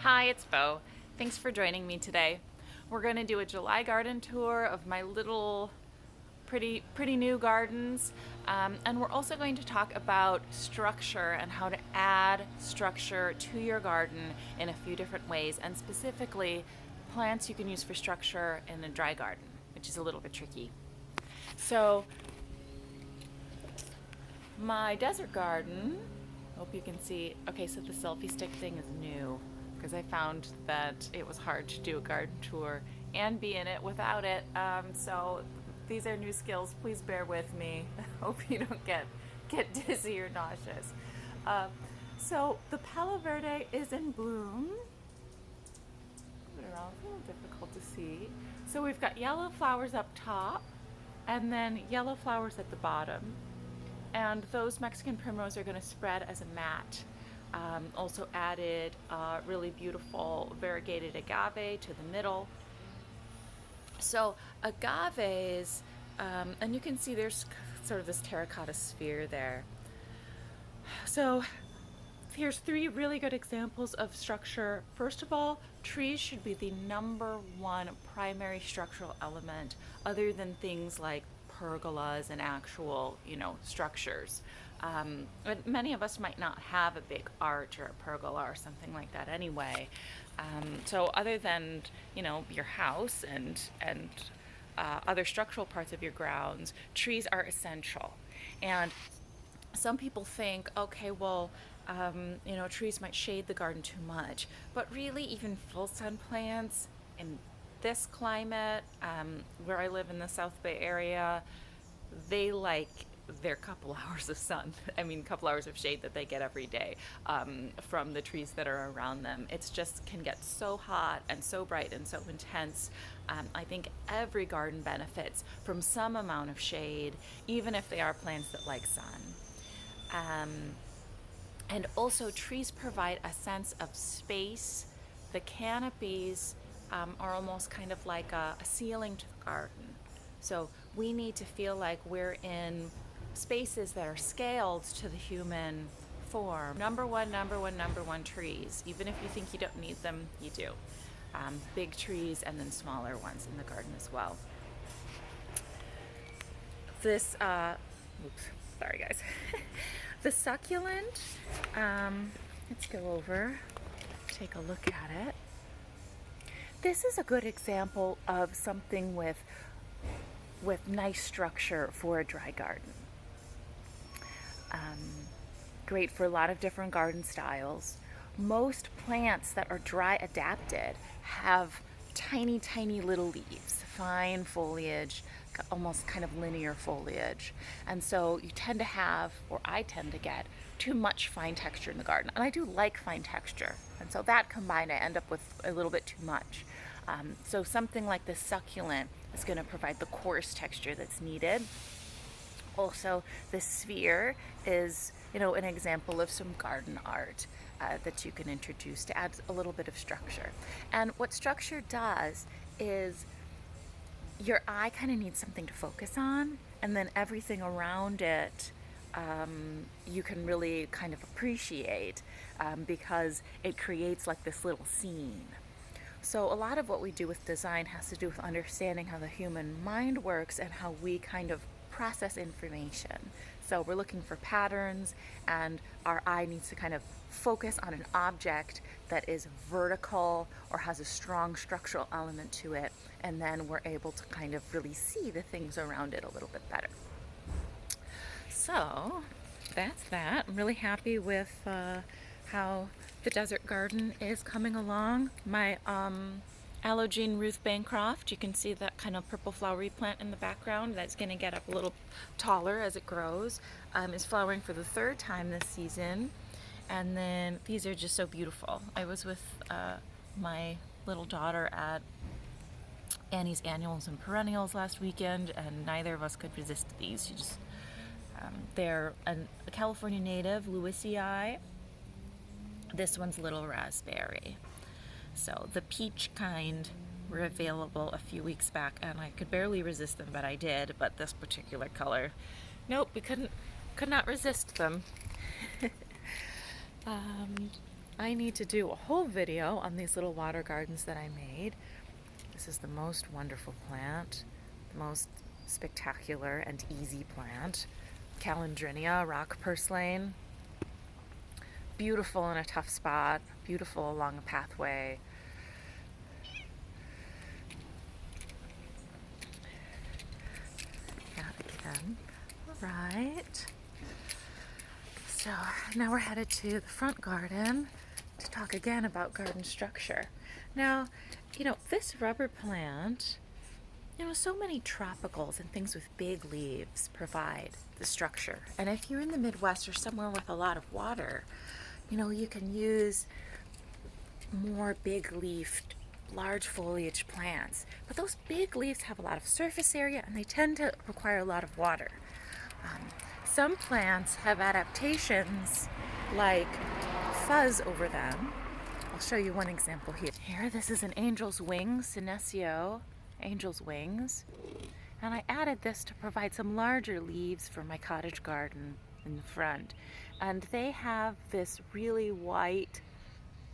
Hi, it's Bo. Thanks for joining me today. We're going to do a July garden tour of my little pretty new gardens, and we're also going to talk about structure and how to add structure to your garden in a few different ways, and specifically plants you can use for structure in a dry garden, which is a little bit tricky. So my desert garden, hope you can see. Okay, so the selfie stick thing is new because I found that it was hard to do a garden tour and be in it without it. So these are new skills. Please bear with me. Hope you don't get dizzy or nauseous. Uh, so the Palo Verde is in bloom. Move it around, it's a little difficult to see. So we've got yellow flowers up top and then yellow flowers at the bottom. And those Mexican primrose are going to spread as a mat. Also added really beautiful variegated agave to the middle. So agaves, and you can see there's sort of this terracotta sphere there. So here's three really good examples of structure. First of all, trees should be the number one primary structural element, other than things like pergolas and actual, structures. But many of us might not have a big arch or a pergola or something like that anyway. So other than, your house and other structural parts of your grounds, trees are essential. And some people think, okay, well, trees might shade the garden too much, but really, even full sun plants in this climate, where I live in the South Bay area, they like their couple hours of sun. I mean, couple hours of shade that they get every day from the trees that are around them. It's just can get so hot and so bright and so intense. I think every garden benefits from some amount of shade, even if they are plants that like sun. And also, trees provide a sense of space. The canopies are almost kind of like a ceiling to the garden. So we need to feel like we're in spaces that are scaled to the human form. Number one, trees. Even if you think you don't need them, you do. Big trees and then smaller ones in the garden as well. This, oops, sorry guys. The succulent, let's go over, take a look at it. This is a good example of something with nice structure for a dry garden. Great for a lot of different garden styles. Most plants that are dry adapted have tiny little leaves, fine foliage, almost kind of linear foliage. And so you tend to have, or I tend to get, too much fine texture in the garden. And I do like fine texture. And so that combined, I end up with a little bit too much. So something like the succulent is going to provide the coarse texture that's needed. Also, the sphere is, an example of some garden art that you can introduce to add a little bit of structure. And what structure does is your eye kind of needs something to focus on, and then everything around it you can really kind of appreciate because it creates like this little scene. So a lot of what we do with design has to do with understanding how the human mind works and how we kind of process information. So we're looking for patterns, and our eye needs to kind of focus on an object that is vertical or has a strong structural element to it, and then we're able to kind of really see the things around it a little bit better. So that's that. I'm really happy with how the desert garden is coming along. My Allogene Ruth Bancroft, you can see that kind of purple flowery plant in the background that's going to get up a little taller as it grows, is flowering for the third time this season. And then these are just so beautiful. I was with my little daughter at Annie's Annuals and Perennials last weekend, and neither of us could resist these. They're a California native, Lewisii. This one's Little Raspberry. So the peach kind were available a few weeks back, and I could barely resist them, but I did. But this particular color, nope, we could not resist them. I need to do a whole video on these little water gardens that I made. This is the most wonderful plant, the most spectacular and easy plant. Calandrinia, rock purslane. Beautiful in a tough spot, beautiful along a pathway. Yeah, again. All right. So now we're headed to the front garden to talk again about garden structure. Now, this rubber plant, so many tropicals and things with big leaves provide the structure. And if you're in the Midwest or somewhere with a lot of water, you can use more big leafed, large foliage plants. But those big leaves have a lot of surface area and they tend to require a lot of water. Some plants have adaptations like fuzz over them. I'll show you one example here. This is an angel's wing, Senecio, angel's wings. And I added this to provide some larger leaves for my cottage garden in the front. And they have this really white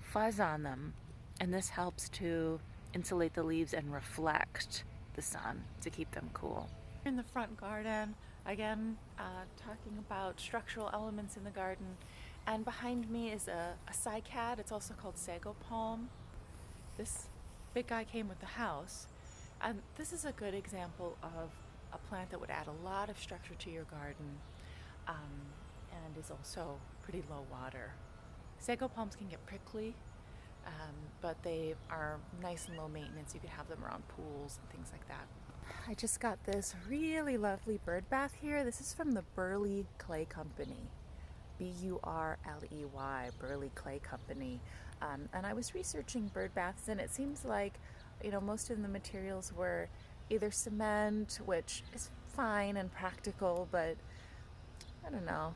fuzz on them. And this helps to insulate the leaves and reflect the sun to keep them cool. In the front garden, again, talking about structural elements in the garden. And behind me is a cycad. It's also called sago palm. This big guy came with the house. And this is a good example of a plant that would add a lot of structure to your garden, and is also pretty low water. Sago palms can get prickly, but they are nice and low maintenance. You could have them around pools and things like that. I just got this really lovely bird bath here. This is from the Burley Clay Company. B-U-R-L-E-Y, Burley Clay Company. And I was researching bird baths, and it seems like, most of the materials were either cement, which is fine and practical, but I don't know.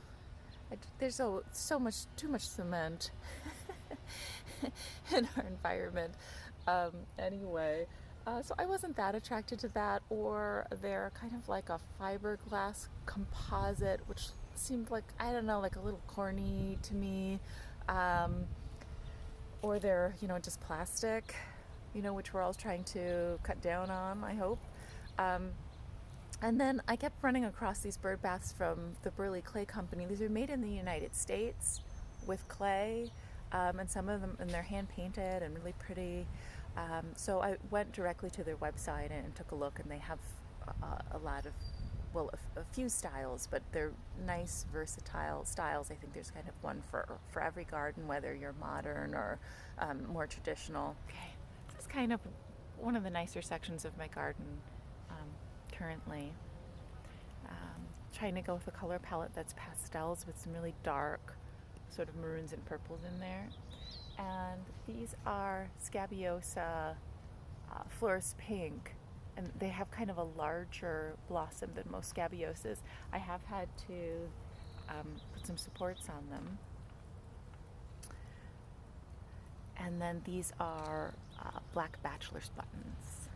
There's too much cement in our environment. Anyway. So I wasn't that attracted to that, or they're kind of like a fiberglass composite, which seemed like, I don't know, like a little corny to me, or they're, just plastic, which we're all trying to cut down on, I hope. And then I kept running across these bird baths from the Burley Clay Company. These are made in the United States with clay, and some of them, and they're hand painted and really pretty. So I went directly to their website and took a look, and they have a lot of, a few styles, but they're nice, versatile styles. I think there's kind of one for every garden, whether you're modern or more traditional. Okay, this is kind of one of the nicer sections of my garden currently. Trying to go with a color palette that's pastels with some really dark sort of maroons and purples in there. And these are Scabiosa Florist Pink, and they have kind of a larger blossom than most Scabiosas. I have had to put some supports on them. And then these are black bachelor's buttons.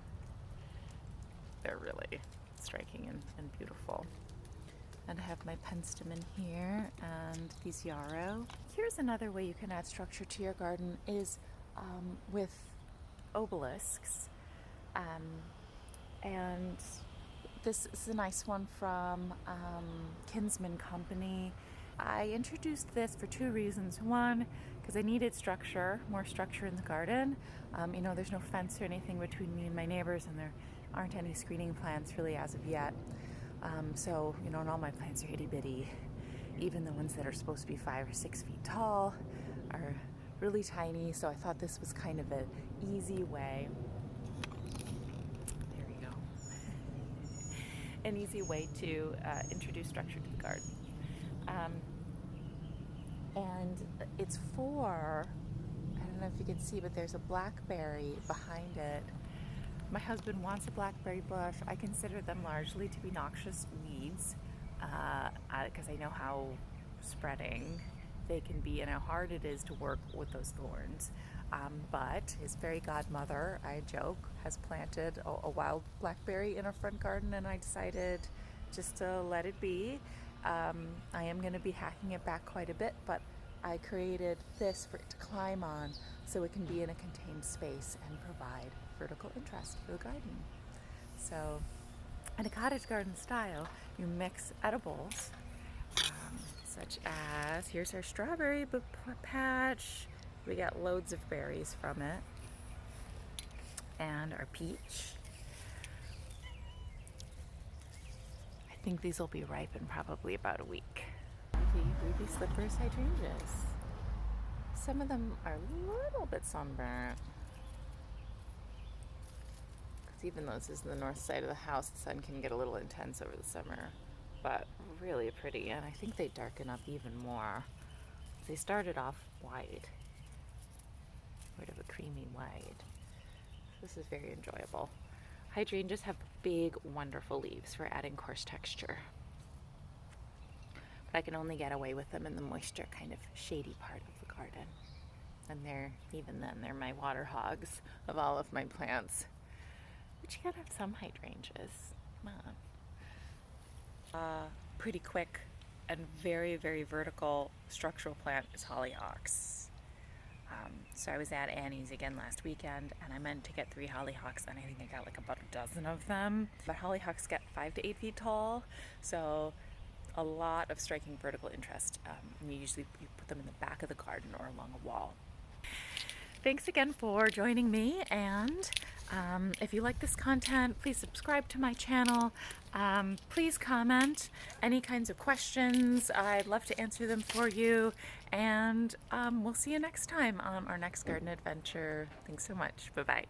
They're really striking and beautiful. And I have my penstemon here and these yarrow. Here's another way you can add structure to your garden is with obelisks. And this is a nice one from Kinsman Company. I introduced this for two reasons. One, because I needed structure, more structure in the garden. There's no fence or anything between me and my neighbors, and there aren't any screening plants really as of yet. So, and all my plants are itty bitty. Even the ones that are supposed to be 5 or 6 feet tall are really tiny. So I thought this was kind of an easy way. There we go. An easy way to introduce structure to the garden. And it's for, I don't know if you can see, but there's a blackberry behind it. My husband wants a blackberry bush. I consider them largely to be noxious weeds because I know how spreading they can be and how hard it is to work with those thorns. But his fairy godmother, I joke, has planted a wild blackberry in our front garden, and I decided just to let it be. I am going to be hacking it back quite a bit, but I created this for it to climb on so it can be in a contained space and provide vertical interest for the garden. So in a cottage garden style, you mix edibles, such as, here's our strawberry patch. We got loads of berries from it. And our peach. I think these will be ripe in probably about a week. Ruby slippers hydrangeas. Some of them are a little bit sunburnt. Because even though this is the north side of the house, the sun can get a little intense over the summer. But really pretty, and I think they darken up even more. They started off white, sort of a creamy white. This is very enjoyable. Hydrangeas have big, wonderful leaves for adding coarse texture. But I can only get away with them in the moisture, kind of shady part of the garden. And they're my water hogs of all of my plants. But you gotta have some hydrangeas. Come on. Pretty quick and very, very vertical structural plant is hollyhocks. So I was at Annie's again last weekend, and I meant to get 3 hollyhocks, and I think I got like about a dozen of them. But hollyhocks get 5 to 8 feet tall, so a lot of striking vertical interest. And you put them in the back of the garden or along a wall. Thanks again for joining me, and if you like this content, please subscribe to my channel. Please comment any kinds of questions. I'd love to answer them for you, and we'll see you next time on our next garden adventure. Thanks so much. Bye-bye.